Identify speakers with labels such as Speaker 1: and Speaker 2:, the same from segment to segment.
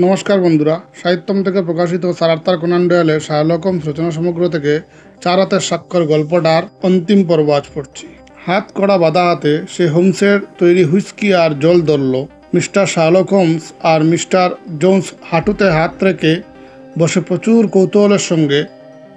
Speaker 1: নমস্কার বন্ধুরা, সাহিত্যম থেকে প্রকাশিত স্যার আর্থার কোনান ডয়েলের শার্লক হোমস রচনা সমগ্র থেকে চার হাতের স্বাক্ষর গল্পটার অন্তিম পর্ব আজ পড়ছি। হাত কড়া বাঁধা হাতে সে হোমসের তৈরি হুইস্কি আর জল ধরল। মিস্টার শার্লক হোমস আর মিস্টার জোন্স হাঁটুতে হাত রেখে বসে প্রচুর কৌতূহলের সঙ্গে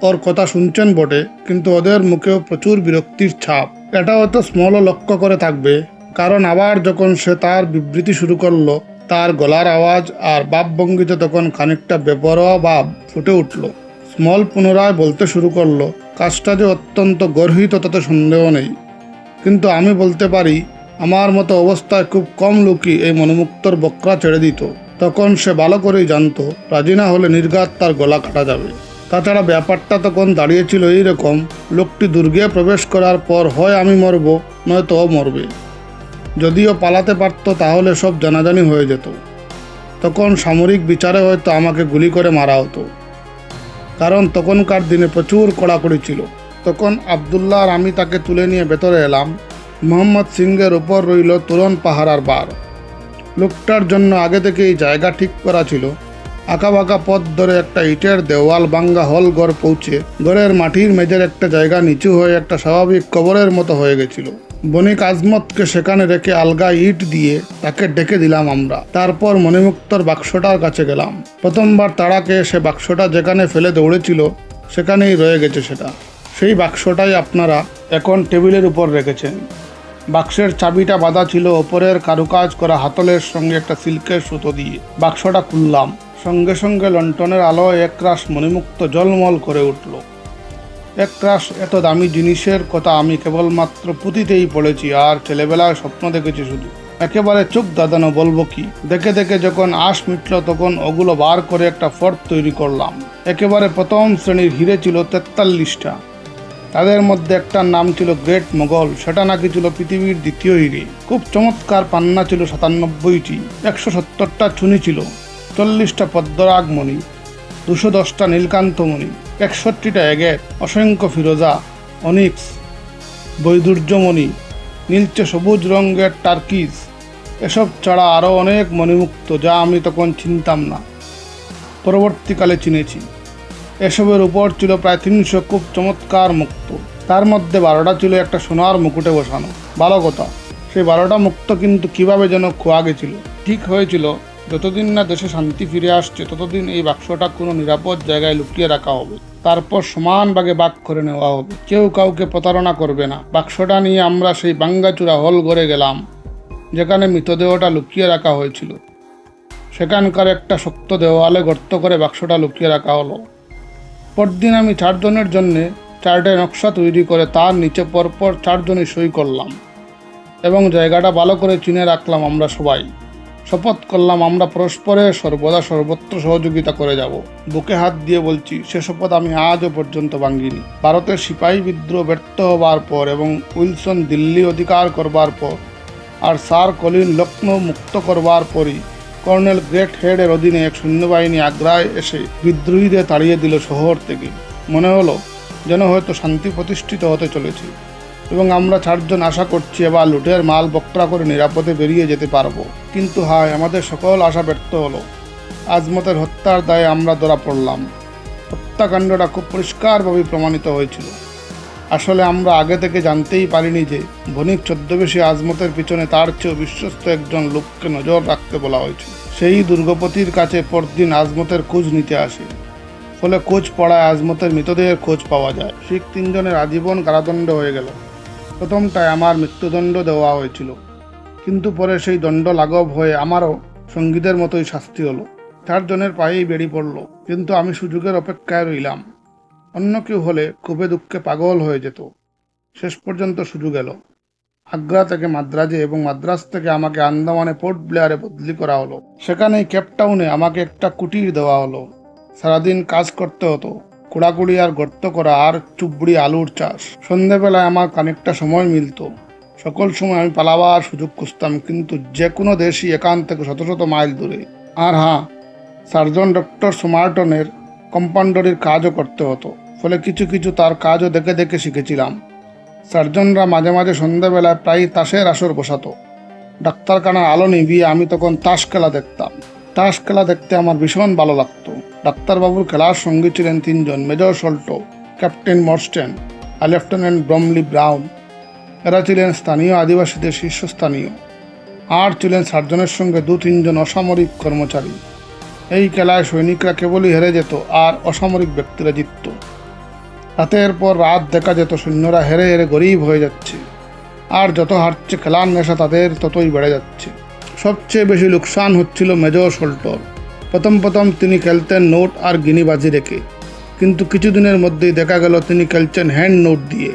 Speaker 1: ওর কথা শুনছেন বটে, কিন্তু ওদের মুখেও প্রচুর বিরক্তির ছাপ। এটা হয়তো স্মলও লক্ষ্য করে থাকবে, কারণ আবার যখন সে তার বিবৃতি শুরু করলো, তার গলার আওয়াজ আর ভাবভঙ্গিতে তখন খানিকটা বেপরোয়া ভাব ফুটে উঠল। স্মল পুনরায় বলতে শুরু করলো, কাজটা যে অত্যন্ত গর্হিত তাতে সন্দেহ নেই, কিন্তু আমি বলতে পারি আমার মতো অবস্থায় খুব কম লোকই এই মনোমুক্তর বকরা ছেড়ে দিত। তখন সে ভালো করেই জানতো রাজি না হলে নির্ঘাত তার গলা কাটা যাবে। তাছাড়া ব্যাপারটা তখন দাঁড়িয়েছিল এইরকম, লোকটি দুর্গে প্রবেশ করার পর হয় আমি মরব, নয়তো ও মরবে। যদিও পালাতে পারত তাহলে সব জানাজানি হয়ে যেত। তখন সামরিক বিচারে হয়তো আমাকে গুলি করে মারা হতো, কারণ তখনকার দিনে প্রচুর কড়াকড়ি ছিল। তখন আবদুল্লাহ আর আমি তাকে তুলে নিয়ে ভেতরে এলাম। মোহাম্মদ সিংয়ের ওপর রইল তুরন পাহারার বার। লোকটার জন্য আগে থেকেই জায়গা ঠিক করা ছিল। আঁকাবাঁকা পথ ধরে একটা ইটের দেওয়াল ভাঙ্গা হল ঘর পৌঁছে ঘরের মাটির মেঝের একটা জায়গা নিচু হয়ে একটা স্বাভাবিক কবরের মতো হয়ে গেছিল। বণিক আজমতকে সেখানে রেখে আলগা ইট দিয়ে তাকে ডেকে দিলাম আমরা। তারপর মণিমুক্তর বাক্সটার কাছে গেলাম। প্রথমবার তাড়াকে সে বাক্সটা যেখানে ফেলে দৌড়েছিল সেখানেই রয়ে গেছে সেটা। সেই বাক্সটাই আপনারা এখন টেবিলের উপর রেখেছেন। বাক্সের চাবিটা বাঁধা ছিল ওপরের কারুকাজ করা হাতলের সঙ্গে একটা সিল্কের সুতো দিয়ে। বাক্সটা খুললাম, সঙ্গে সঙ্গে লণ্ঠনের আলোয় একরাশ মণিমুক্ত জলমল করে উঠল। একরাশ এত দামি জিনিসের কথা আমি কেবলমাত্র পুঁথিতেই পড়েছি আর ছেলেবেলায় স্বপ্ন দেখেছি শুধু। একেবারে চোখ দাদানো বলবো কি। দেখে দেখে যখন আশ মিটল তখন ওগুলো বার করে একটা ফর্দ তৈরি করলাম। একেবারে প্রথম শ্রেণীর হিরে ছিল 43টা। তাদের মধ্যে একটার নাম ছিল গ্রেট মোগল, সেটা নাকি ছিল পৃথিবীর দ্বিতীয় হিরে। খুব চমৎকার পান্না ছিল 97টি, 170টা চুনি ছিল, 40টা পদ্মরাগ মণি, 210টা নীলকান্ত মণি, 61টা এগেট, অসংখ্য ফিরোজা, অনিক্স, বৈদুর্যমণি, নীলচে সবুজ রঙের টার্কিস, এসব ছাড়া আরও অনেক মণিমুক্ত যা আমি তখন চিনতাম না, পরবর্তীকালে চিনেছি। এসবের উপর ছিল প্রায় 300 খুব চমৎকার মুক্ত। তার মধ্যে 12টা ছিল একটা সোনার মুকুটে বসানো। ভালো কথা, সেই 12টা মুক্ত কিন্তু কিভাবে যেন খোয়া গেছিল। ঠিক হয়েছিল যতদিন না দেশে শান্তি ফিরে আসছে ততদিন এই বাক্সটা কোনো নিরাপদ জায়গায় লুকিয়ে রাখা হবে, তারপর সমান ভাগে ভাগ করে নেওয়া হবে। কেউ কাউকে প্রতারণা করবে না। বাক্সটা নিয়ে আমরা সেই ভাঙ্গাচুরা হল ঘরে গেলাম যেখানে মৃতদেহটা লুকিয়ে রাখা হয়েছিল। সেখানকার একটা শক্ত দেওয়ালে গর্ত করে বাক্সটা লুকিয়ে রাখা হলো। পরদিন আমি 4 জনের জন্যে 4টে নকশা তৈরি করে তার নিচে পরপর 4 জনই সই করলাম এবং জায়গাটা ভালো করে চিনে রাখলাম। আমরা সবাই শপথ করলাম আমরা পরস্পরের সর্বদা সর্বত্র সহযোগিতা করে যাব। বুকে হাত দিয়ে বলছি, সে শপথ আমি আজও পর্যন্ত ভাঙ্গিনি। ভারতের সিপাহী বিদ্রোহ ব্যর্থ হবার পর এবং উইলসন দিল্লি অধিকার করবার পর আর স্যার কলিন লখনৌ মুক্ত করবার পরই কর্নেল গ্রেট হেডের অধীনে এক সৈন্যবাহিনী আগ্রায় এসে বিদ্রোহীদের তাড়িয়ে দিল শহর থেকে। মনে হলো যেন হয়তো শান্তি প্রতিষ্ঠিত হতে চলেছে এবং আমরা 4 জন আশা করছি এবার লুটের মাল বক্রা করে নিরাপদে বেরিয়ে যেতে পারবো। কিন্তু হায়, আমাদের সকল আশা ব্যর্থ হলো। আজমতের হত্যার দায়ে আমরা ধরা পড়লাম। হত্যাকাণ্ডটা খুব পরিষ্কারভাবে প্রমাণিত হয়েছিল। আসলে আমরা আগে থেকে জানতেই পারিনি যে বণিক ছদ্মবেশী আজমতের পিছনে তার চেয়েও বিশ্বস্ত একজন লোককে নজর রাখতে বলা হয়েছে। সেই দুর্গপতির কাছে পরদিন আজমতের খোঁজ নিতে আসে। ফলে খোঁজ পড়ায় আজমতের মৃতদেহের খোঁজ পাওয়া যায়। শিখ 3 জনের আজীবন কারাদণ্ড হয়ে গেল। প্রথমটায় আমার মৃত্যুদণ্ড দেওয়া হয়েছিল, কিন্তু পরে সেই দণ্ড লাঘব হয়ে আমারও সঙ্গীদের মতোই শাস্তি হলো। 4 জনের পায়েই বেড়ি পড়ল, কিন্তু আমি সুযোগের অপেক্ষায় রইলাম। অন্য কেউ হলে ক্ষোভে দুঃখে পাগল হয়ে যেত। শেষ পর্যন্ত সুযোগ এলো। আগ্রা থেকে মাদ্রাজে এবং মাদ্রাজ থেকে আমাকে আন্দামানে পোর্ট ব্লেয়ারে বদলি করা হলো। সেখানেই কেপটাউনে আমাকে একটা কুটির দেওয়া হলো। সারাদিন কাজ করতে হতো, কুড়াকুড়ি আর গর্ত করা আর চুবড়ি আলুর চাষ। সন্ধেবেলায় আমার খানিকটা সময় মিলত। সকল সময় আমি পালাবার সুযোগ খুঁজতাম, কিন্তু যে কোনো দেশই এখান থেকে শত শত মাইল দূরে। আর হ্যাঁ, সার্জন ডক্টর সোমার্টনের কম্পাউন্ডারির কাজও করতে হতো, ফলে কিছু কিছু তার কাজও দেখে দেখে শিখেছিলাম। সার্জনরা মাঝে মাঝে সন্ধ্যাবেলায় প্রায় তাসের আসর বসাতো। ডাক্তারখানার আলো নিভিয়ে আমি তখন তাস খেলা দেখতাম। তাস খেলা দেখতে আমার ভীষণ ভালো লাগতো। ডাক্তারবাবুর খেলার সঙ্গী ছিলেন 3 জন, মেজর সল্টো, ক্যাপ্টেন মর্স্টেন আর লেফটেন্যান্ট ব্রমলি ব্রাউন। এরা ছিলেন স্থানীয় আদিবাসীদের শীর্ষস্থানীয়। আর ছিলেন সার্জনের সঙ্গে 2-3 জন অসামরিক কর্মচারী। এই খেলায় সৈনিকরা কেবলই হেরে যেত আর অসামরিক ব্যক্তিরা জিতত। রাতের পর রাত দেখা যেত সৈন্যরা হেরে হেরে গরিব হয়ে যাচ্ছে, আর যত হারছে খেলার নেশা তাদের ততই বেড়ে যাচ্ছে। সবচেয়ে বেশি লোকসান হচ্ছিল মেজর সল্টোর। প্রথম তিনি খেলতেন নোট আর গিনিবাজি রেখে, কিন্তু কিছুদিনের মধ্যেই দেখা গেল তিনি খেলছেন হ্যান্ড নোট দিয়ে।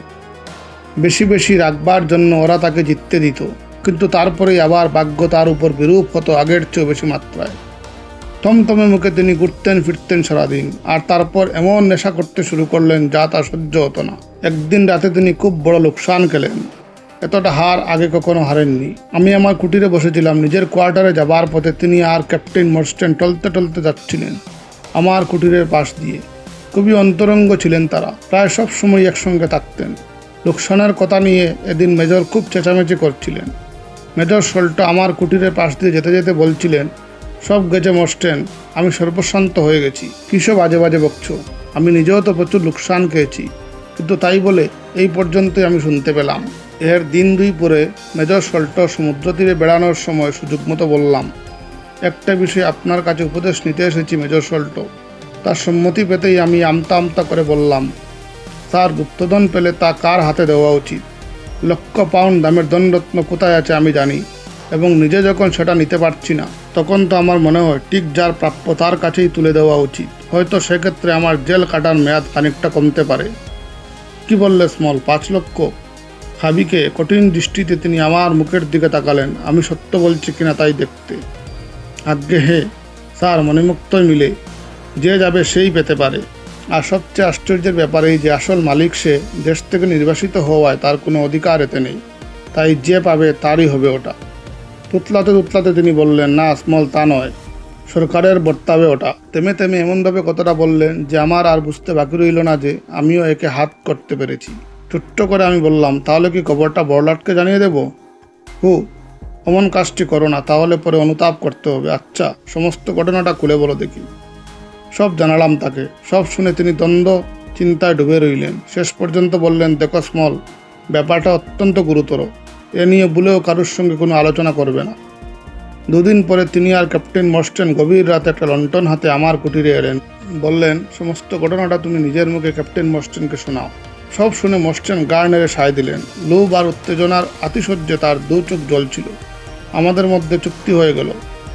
Speaker 1: বেশি রাখবার জন্য ওরা তাকে জিততে দিত, কিন্তু তারপরেই আবার ভাগ্য তার উপর বিরূপ হতো আগের চেয়েও বেশি মাত্রায়। থমথমে মুখে তিনি ঘুরতেন ফিরতেন সারাদিন, আর তারপর এমন নেশা করতে শুরু করলেন যা তা সহ্য হতো না। একদিন রাতে তিনি খুব বড় লোকসান খেলেন। এতটা হার আগে কখনো হারেননি। আমি আমার কুটিরে বসেছিলাম। নিজের কোয়ার্টারে যাবার পথে তিনি আর ক্যাপ্টেন মর্স্টেন টলতে যাচ্ছিলেন আমার কুটিরের পাশ দিয়ে। খুবই অন্তরঙ্গ ছিলেন তারা, প্রায় সব সময় একসঙ্গে থাকতেন। লোকসানের কথা নিয়ে এদিন মেজর খুব চেঁচামেচি করছিলেন। মেজর সল্টো আমার কুটিরের পাশ দিয়ে যেতে যেতে বলছিলেন, সব গেছে মর্স্টেন, আমি সর্বশান্ত হয়ে গেছি। কিসব বাজে বকছো? আমি নিজেও তো প্রচুর লোকসান খেয়েছি, কিন্তু তাই বলে এই পর্যন্তই আমি শুনতে পেলাম। এর দিন 2 পরে মেজর সল্টো সমুদ্র তীরে বেড়ানোর সময় সুযোগ মতো বললাম, একটা বিষয়ে আপনার কাছে উপদেশ নিতে এসেছি মেজর সল্টো। তার সম্মতি পেতেই আমি আমতা করে বললাম, স্যার, গুপ্তধন পেলে তা কার হাতে দেওয়া উচিত? লক্ষ পাউন্ড দামের ধনরত্ন কোথায় আছে আমি জানি, এবং নিজে যখন সেটা নিতে পারছি না, তখন তো আমার মনে হয় ঠিক যার প্রাপ্য তার কাছেই তুলে দেওয়া উচিত। হয়তো সেক্ষেত্রে আমার জেল কাটার মেয়াদ খানিকটা কমতে পারে। কি বললে স্মল, 5 লক্ষ? হাবিকে কঠিন দৃষ্টিতে তিনি আমার মুখের দিকে তাকালেন। আমি সত্য বলছি কিনা তাই দেখতে। আজ্ঞে হে স্যার, মণিমুক্তই মিলে যে যাবে সেই পেতে পারে। আর সবচেয়ে আশ্চর্যের ব্যাপার এই যে আসল মালিক সে দেশ থেকে নির্বাসিত হওয়ায় তার কোনো অধিকার এতে নেই, তাই যে পাবে তারই হবে ওটা। তুতলাতে তিনি বললেন, না স্মল, তা নয়, সরকারের বর্তাবে ওটা। তেমে এমনভাবে কথাটা বললেন যে আমার আর বুঝতে বাকি রইল না যে আমিও একে হাত করতে পেরেছি। ছোট্ট করে আমি বললাম, তাহলে কি খবরটা বড়লাটকে জানিয়ে দেব? অমন কাজটি করো না, তাহলে পরে অনুতাপ করতে হবে। আচ্ছা, সমস্ত ঘটনাটা খুলে বলো দেখি। সব জানালাম তাকে। সব শুনে তিনি দ্বন্দ্ব চিন্তায় ডুবে রইলেন। শেষ পর্যন্ত বললেন, দেখো স্মল, ব্যাপারটা অত্যন্ত গুরুতর। এ নিয়ে ভুলেও কারোর সঙ্গে কোনো আলোচনা করবে না। 2 দিন পরে তিনি আর ক্যাপ্টেন মর্স্টেন গভীর রাতে একটা লণ্ঠন হাতে আমার কুটিরে এলেন। বললেন, সমস্ত ঘটনাটা তুমি নিজের মুখে ক্যাপ্টেন মর্স্টেনকে শোনাও। সব শুনে মর্স্টেন গা নেড়ে সায় দিলেন। লোভ আর উত্তেজনার আতিশয্যে তার 2 চোখ জ্বলছিল। আমাদের মধ্যে চুক্তি হয়ে গেল।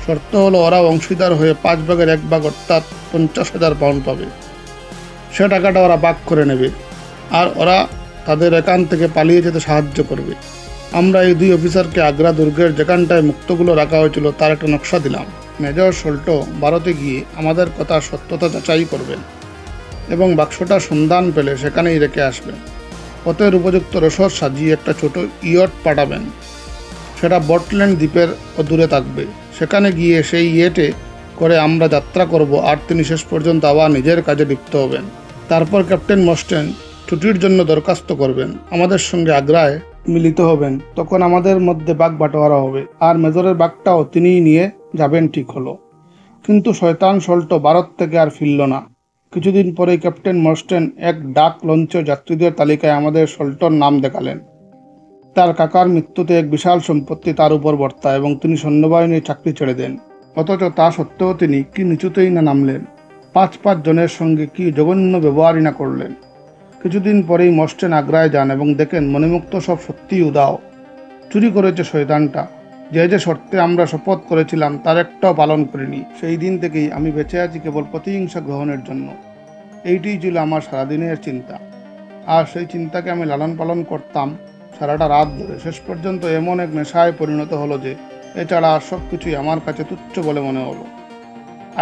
Speaker 1: শর্ত হলো ওরা অংশীদার হয়ে 5 ভাগের 1 ভাগ অর্থাৎ 50,000 পাউন্ড পাবে। সে টাকাটা ওরা ভাগ করে নেবে, আর ওরা তাদের এখান থেকে পালিয়ে যেতে সাহায্য করবে। আমরা এই 2 অফিসারকে আগ্রা দুর্গের যেখানটায় মুক্তগুলো রাখা হয়েছিল তার একটা নকশা দিলাম। মেজর সল্টো ভারতে গিয়ে আমাদের কথা সত্যতা যাচাই করবেন এবং বাক্সটার সন্ধান পেলে সেখানেই রেখে আসবেন। পথের উপযুক্ত রসদ সাজিয়ে একটা ছোট ইয়ট পাঠাবেন। সেটা বটল্যান্ড দ্বীপের দূরে থাকবে। সেখানে গিয়ে সেই ইয়েটে করে আমরা যাত্রা করব, আর তিনি শেষ পর্যন্ত আবার নিজের কাজে লিপ্ত হবেন। তারপর ক্যাপ্টেন মর্স্টেন ছুটির জন্য দরখাস্ত করবেন, আমাদের সঙ্গে আগ্রায় মিলিত হবেন। তখন আমাদের মধ্যে ভাগ বাটোয়ারা হবে, আর মেজরের ভাগটাও তিনিই নিয়ে যাবেন। ঠিক হলো। কিন্তু শয়তান সল্টো ভারত থেকে আর ফিরল না। কিছুদিন পরেই ক্যাপ্টেন মর্স্টেন এক ডাক লঞ্চের যাত্রীদের তালিকায় আমাদের সল্টোর নাম দেখালেন। তার কাকার মৃত্যুতে এক বিশাল সম্পত্তি তার উপর বর্তায় এবং তিনি সৈন্যবাহিনীর চাকরি ছেড়ে দেন। অথচ তা সত্ত্বেও তিনি কি নিচুতেই না নামলেন। 5 জনের সঙ্গে কি জঘন্য ব্যবহারই না করলেন। কিছুদিন পরেই মর্স্টেন আগ্রায় যান এবং দেখেন মণিমুক্ত সব সত্যিই উদাও। চুরি করেছে শয়তানটা। যে শর্তে আমরা শপথ করেছিলাম তার একটাও পালন করিনি। সেই দিন থেকেই আমি বেঁচে আছি কেবল প্রতিহিংসা গ্রহণের জন্য। এইটিই ছিল আমার সারাদিনের চিন্তা, আর সেই চিন্তাকে আমি লালন পালন করতাম সারাটা রাত ধরে। শেষ পর্যন্ত এমন এক নেশায় পরিণত হলো যে এছাড়া আর সব কিছুই আমার কাছে তুচ্ছ বলে মনে হলো।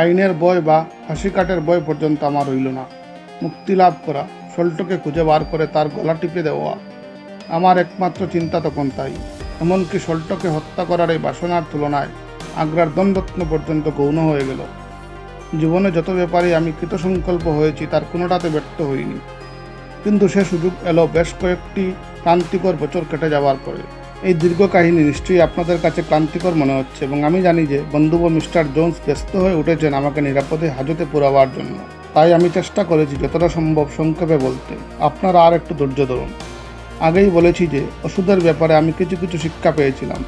Speaker 1: আইনের বয় বা ফাঁসি কাটের বয় পর্যন্ত আমার রইল না। মুক্তি লাভ করা, সল্টোকে খুঁজে বার করে তার গলা টিপে দেওয়া আমার একমাত্র চিন্তা তখন তাই। এমনকি সল্টোকে হত্যা করার এই বাসনার তুলনায় আগ্রার ধনরত্ন পর্যন্ত গৌণ হয়ে গেল। জীবনে যত ব্যাপারে আমি কৃতসংকল্প হয়েছি তার কোনোটাতে ব্যর্থ হইনি। কিন্তু সে সুযোগ এলো বেশ কয়েকটি ক্রান্তিকর বছর কেটে যাওয়ার পরে। এই দীর্ঘ কাহিনী নিশ্চয়ই আপনাদের কাছে ক্লান্তিকর মনে হচ্ছে এবং আমি জানি যে বন্ধুবো মিস্টার জোন্স ব্যস্ত হয়ে উঠেছেন আমাকে নিরাপদে হাজতে পুরাবার জন্য। তাই আমি চেষ্টা করেছি যতটা সম্ভব সংক্ষেপে বলতে। আপনারা আর একটু ধৈর্য ধরুন। আগেই বলেছি যে ওষুধের ব্যাপারে আমি কিছু কিছু শিক্ষা পেয়েছিলাম।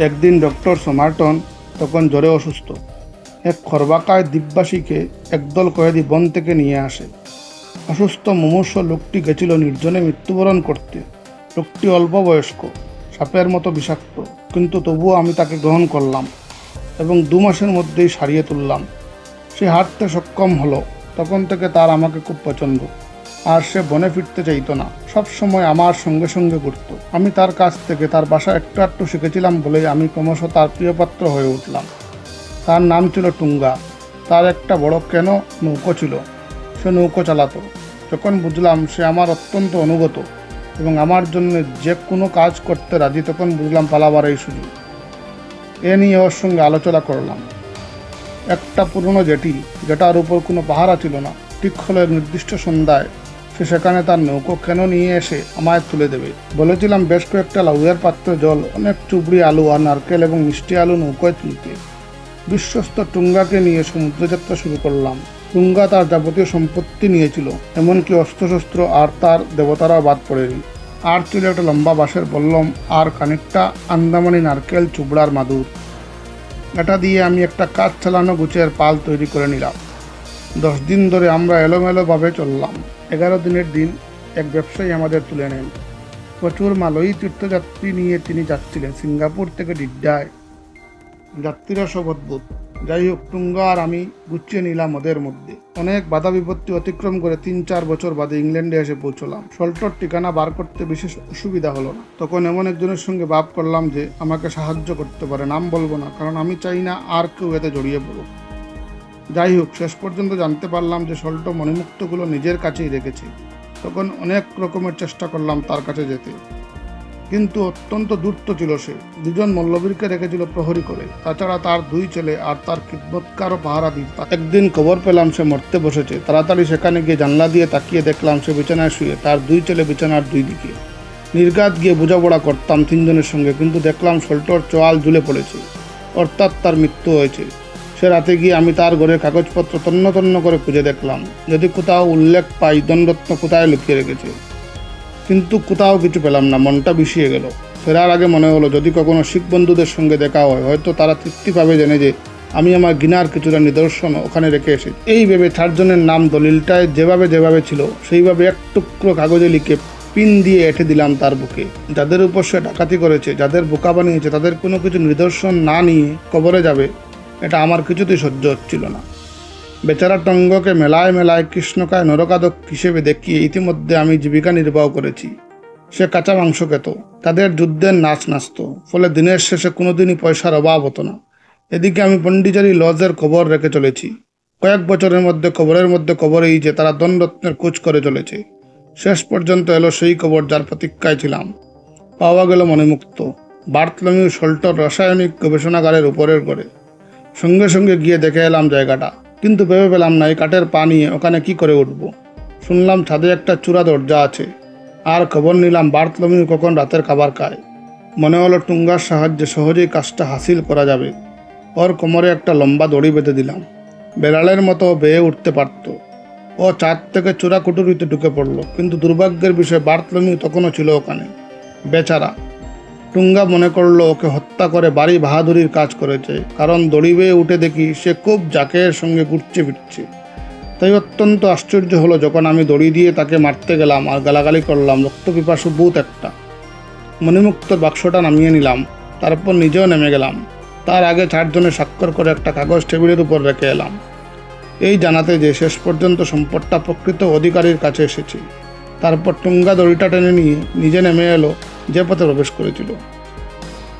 Speaker 1: একদিন ডক্টর সমার্টন তখন জ্বরে অসুস্থ। এক খর্বাকায় দিব্যাসীকে একদল কয়েদি বন থেকে নিয়ে আসে। অসুস্থ মুমূর্ষ লোকটি গেছিল নির্জনে মৃত্যুবরণ করতে। লোকটি অল্প বয়স্ক, সাপের মতো বিষাক্ত, কিন্তু তবুও আমি তাকে গ্রহণ করলাম এবং 2 মাসের মধ্যেই সারিয়ে তুললাম। সে হাঁটতে সক্ষম হলো। তখন থেকে তার আমাকে খুব পছন্দ। আর সে বনে ফিরতে চাইতো না, সব সময় আমার সঙ্গে সঙ্গে ঘুরত। আমি তার কাছ থেকে তার বাসা একটু একটু শিখেছিলাম বলেই আমি ক্রমশ তার প্রিয়পাত্র হয়ে উঠলাম। তার নাম ছিল টুঙ্গা। তার একটা বড় কেন নৌকো ছিল। সে নৌকো চালাতো। যখন বুঝলাম সে আমার অত্যন্ত অনুগত এবং আমার জন্য যে কোনো কাজ করতে রাজি, তখন বুঝলাম পালাবার এই সুযোগ। এ নিয়ে ওর সঙ্গে আলোচনা করলাম। একটা পুরনো জেটি, যেটার উপর কোনো পাহারা ছিল না, ঠিক হলো এক নির্দিষ্ট সন্ধ্যায় সে সেখানে তার নৌকো কেন নিয়ে এসে আমায় তুলে দেবে। বলেছিলাম বেশ কয়েকটা লাউয়ের পাত্রে জল, অনেক চুবড়ি আলু আর নারকেল এবং মিষ্টি আলু নৌকোয় তুলতে। বিশ্বস্ত টুঙ্গাকে নিয়ে সমুদ্রযাত্রা শুরু করলাম। টুঙ্গা তার যাবতীয় সম্পত্তি নিয়েছিল, এমনকি অস্ত্রশস্ত্র, আর তার দেবতারাও বাদ পড়েনি। আর ছিল একটা লম্বা বাঁশের বল্লম আর খানিকটা আন্দামানি নারকেল চুবড়ার মাদুর। এটা দিয়ে আমি একটা কাজ চালানো গুছের পাল তৈরি করে নিলাম। 10 দিন ধরে আমরা এলোমেলোভাবে চললাম। 11 দিনের দিন এক ব্যবসায়ী আমাদের তুলে নেন। প্রচুর মালয়ী তীর্থযাত্রী নিয়ে তিনি যাচ্ছিলেন সিঙ্গাপুর থেকে ডিড্ডায়। যাত্রীরা সব অদ্ভুত। যাই হোক, টুঙ্গা আর আমি গুছিয়ে নিলাম ওদের মধ্যে। অনেক বাধা বিপত্তি অতিক্রম করে 3-4 বছর বাদে ইংল্যান্ডে এসে পৌঁছলাম। সল্টর ঠিকানা বার করতে বিশেষ অসুবিধা হলো না। তখন এমন একজনের সঙ্গে ভাব করলাম যে আমাকে সাহায্য করতে পারে। নাম বলবো না, কারণ আমি চাই না আর কেউ এতে জড়িয়ে পড়ুক। যাই হোক, শেষ পর্যন্ত জানতে পারলাম যে সল্ট মণিমুক্তগুলো নিজের কাছেই রেখেছে। তখন অনেক রকমের চেষ্টা করলাম তার কাছে যেতে, কিন্তু অত্যন্ত দূরত্ব ছিল সে। 2জন মল্লবীরকে রেখেছিল প্রহরী করে, তাছাড়া তার 2 ছেলে আর তার খিদমতকারও পাহারা দিত। একদিন খবর পেলাম সে মরতে বসেছে। তাড়াতাড়ি সেখানে গিয়ে জানলা দিয়ে তাকিয়ে দেখলাম সে বিছানায় শুয়ে, তার 2 ছেলে বিছানার 2 দিকে। নির্ঘাত গিয়ে বোঝাপড়া করতাম 3 জনের সঙ্গে, কিন্তু দেখলাম সল্টর চোয়াল ঝুলে পড়েছে, অর্থাৎ তার মৃত্যু হয়েছে। সে রাতে গিয়ে আমি তার ঘরের কাগজপত্র তন্ন তন্ন করে খুঁজে দেখলাম, যদি কোথাও উল্লেখ পাই দণ্ডরত্ন কোথায় লুকিয়ে রেখেছে, কিন্তু কোথাও কিছু পেলাম না। মনটা বিষিয়ে গেল। ফেরার আগে মনে হলো যদি কখনো শিখ বন্ধুদের সঙ্গে দেখা হয়, হয়তো তারা তৃপ্তি পাবে জেনে যে আমি আমার ঘৃণার কিছুটা নিদর্শন ওখানে রেখে এসেছি। এই ভেবে 4 জনের নাম দলিলটায় যেভাবে ছিল সেইভাবে এক টুকরো কাগজে লিখে পিন দিয়ে এঁটে দিলাম তার বুকে। যাদের উপর সে ডাকাতি করেছে, যাদের বোকা বানিয়েছে, তাদের কোনো কিছু নিদর্শন না নিয়ে কবরে যাবে, এটা আমার কিছুতেই সহ্য হচ্ছিল না। বেচারা টঙ্গকে মেলায় মেলায় কৃষ্ণকায় নরকাদক হিসেবে দেখিয়ে ইতিমধ্যে আমি জীবিকা নির্বাহ করেছি। সে কাঁচা মাংস খেত, তাদের যুদ্ধের নাচ নাচত, ফলে দিনের শেষে কোনোদিনই পয়সার অভাব হতো না। এদিকে আমি পন্ডিচারি লজের খবর রেখে চলেছি। কয়েক বছরের মধ্যে খবরেই যে তারা দণ্ডরত্নের খোঁজ করে চলেছে। শেষ পর্যন্ত এলো সেই খবর যার প্রতীক্ষায় ছিলাম। পাওয়া গেল মণিমুক্ত বার্থলোমিউ সল্টর রাসায়নিক গবেষণাগারের উপরের ঘরে। সঙ্গে সঙ্গে গিয়ে দেখে এলাম জায়গাটা, কিন্তু ভেবে পেলাম না এই কাঠের পা নিয়ে ওখানে কি করে উঠব। শুনলাম ছাদে একটা চূড়া দরজা আছে। আর খবর নিলাম বার্থলোমিউ কখন রাতের খাবার খায়। মনে হলো টুঙ্গার সাহায্যে সহজেই কাজটা হাসিল করা যাবে। ওর কোমরে একটা লম্বা দড়ি বেঁধে দিলাম। বেড়ালের মতো বেয়ে উঠতে পারত। ও ছাদ থেকে চূড়া কুটুরিতে ঢুকে পড়ল, কিন্তু দুর্ভাগ্যের বিষয় বার্থলোমিউ তখনও ছিল ওখানে। বেচারা টুঙ্গা মনে করলো ওকে হত্যা করে বাড়ি বাহাদুরির কাজ করেছে, কারণ দড়ি বেয়ে উঠে দেখি সে খুব জাকের সঙ্গে ঘুরছে ফিরছে। তাই অত্যন্ত আশ্চর্য হলো যখন আমি দড়ি দিয়ে তাকে মারতে গেলাম আর গালাগালি করলাম। রক্তপিপাসু ভূত একটা। মণিমুক্তর বাক্সটা নামিয়ে নিলাম, তারপর নিজেও নেমে গেলাম। তার আগে 4 জনের স্বাক্ষর করে একটা কাগজ টেবিলের উপর রেখে এলাম, এই জানাতে যে শেষ পর্যন্ত সম্পদটা প্রকৃত অধিকারীর কাছে এসেছে। তারপর টুঙ্গা দড়িটা টেনে নিয়ে নিজে নেমে এলো যে পথে প্রবেশ করেছিল।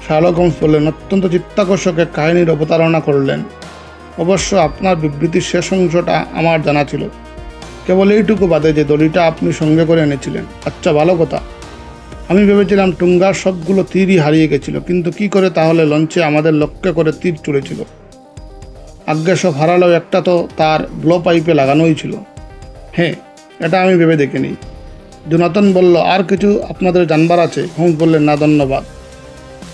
Speaker 1: শার্লক হোমস বললেন, অত্যন্ত চিত্তাকর্ষক এক কাহিনীর অবতারণা করলেন। অবশ্য আপনার বিবৃতির শেষ অংশটা আমার জানা ছিল, কেবল এইটুকু বাদে যে দড়িটা আপনি সঙ্গে করে এনেছিলেন। আচ্ছা, ভালো কথা। আমি ভেবেছিলাম টুঙ্গার সবগুলো তীরই হারিয়ে গেছিল, কিন্তু কি করে তাহলে লঞ্চে আমাদের লক্ষ্য করে তীর চড়েছিল? আজ্ঞে সব হারালেও একটা তো তার ব্লো পাইপে লাগানোই ছিল। হ্যাঁ, এটা আমি ভেবে দেখিনি। জোনাথন বলল, আর কিছু আপনাদের জানবার আছে? হোমস বললেন, না ধন্যবাদ।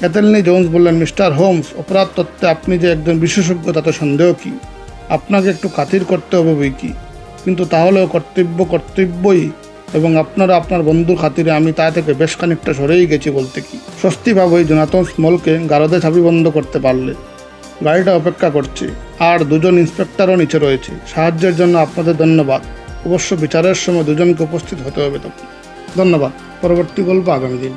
Speaker 1: এথেলনি জোন্স বললেন, মিস্টার হোমস, অপরাধ তত্ত্বে আপনি যে একজন বিশেষজ্ঞ তাতে সন্দেহ কি? আপনাকে একটু খাতির করতে হবে বই কি, কিন্তু তাহলেও কর্তব্যই, এবং আপনারা আপনার বন্ধুর খাতিরে আমি তা থেকে বেশ খানিকটা সরেই গেছি বলতে কি। স্বস্তি ভাবই জোনাথন স্মলকে গারদে চাবি বন্ধ করতে পারলে। গাড়িটা অপেক্ষা করছে, আর দুজন ইন্সপেক্টরও নিচে রয়েছে। সাহায্যের জন্য আপনাদের ধন্যবাদ। অবশ্য বিচারের সময় দুজনকে উপস্থিত হতে হবে তখন। ধন্যবাদ। পরবর্তী গল্প আগামী দিন।